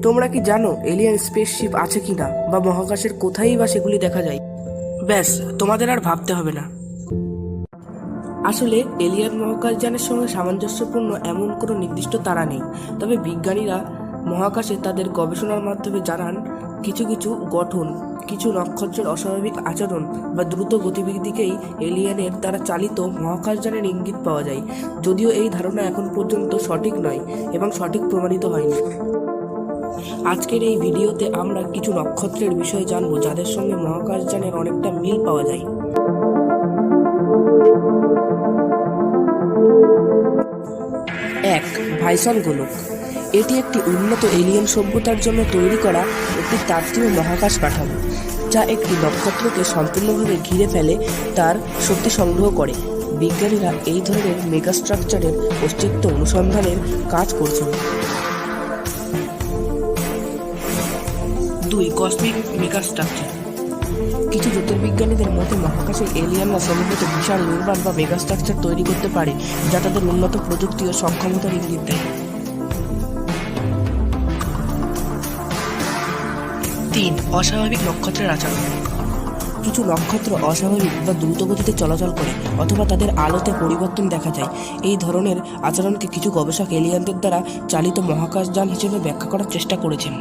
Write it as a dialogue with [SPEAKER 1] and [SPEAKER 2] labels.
[SPEAKER 1] তোমরা কি জানো এলিয়ান স্পেসশিপ আছে কিনা বা মহাকাশের কোথায় বা সেগুলি দেখা যায়? ব্যাস, তোমাদের আর ভাবতে হবে না। আসলে এলিয়ান মহাকাশযানের সঙ্গে সামঞ্জস্যপূর্ণ এমন কোনো নির্দিষ্ট তারা নেই, তবে বিজ্ঞানীরা মহাকাশে তাদের গবেষণার মাধ্যমে জানান কিছু কিছু গঠন, কিছু নক্ষত্রের অস্বাভাবিক আচরণ বা দ্রুত গতিবিধিকেই এলিয়ানের দ্বারা চালিত মহাকাশযানের ইঙ্গিত পাওয়া যায়। যদিও এই ধারণা এখন পর্যন্ত সঠিক নয় এবং সঠিক প্রমাণিত হয়নি। আজকের এই ভিডিওতে আমরা কিছু নক্ষত্রের বিষয়ে জানব যাদের সঙ্গে মহাকাশযানের অনেকটা মিল পাওয়া যায়। 1. ভাইসন গোলক। এটি একটি উন্নত এলিয়েন সভ্যতার জন্য তৈরি করা একটি তাত্ত্বিক মহাকাশ কাঠামো, যা একটি নক্ষত্রকে সম্পূর্ণভাবে ঘিরে ফেলে তার শক্তি সংগ্রহ করে। বিজ্ঞানীরা এই ধরনের মেগাস্ট্রাকচারের অস্তিত্ব অনুসন্ধানের কাজ করছেন। 2. কসমিক মেগাস্ট্রাকচার। কিছু জ্যোতির্বিজ্ঞানীদের মতে মহাকাশের এলিয়েনরা সম্ভবত বিশাল নির্মাণ বা মেগাস্ট্রাকচার তৈরি করতে পারে, যা তাদের উন্নত প্রযুক্তি ও সক্ষমতার ইঙ্গিত দেয়। 3. অস্বাভাবিক নক্ষত্রের আচরণ। কিছু নক্ষত্র অস্বাভাবিক বা দ্রুতগতিতে চলাচল করে অথবা তাদের আলোতে পরিবর্তন দেখা যায়। এই ধরনের আচরণকে কিছু গবেষক এলিয়েনদের দ্বারা চালিত মহাকাশযান হিসেবে ব্যাখ্যা করার চেষ্টা করেছেন।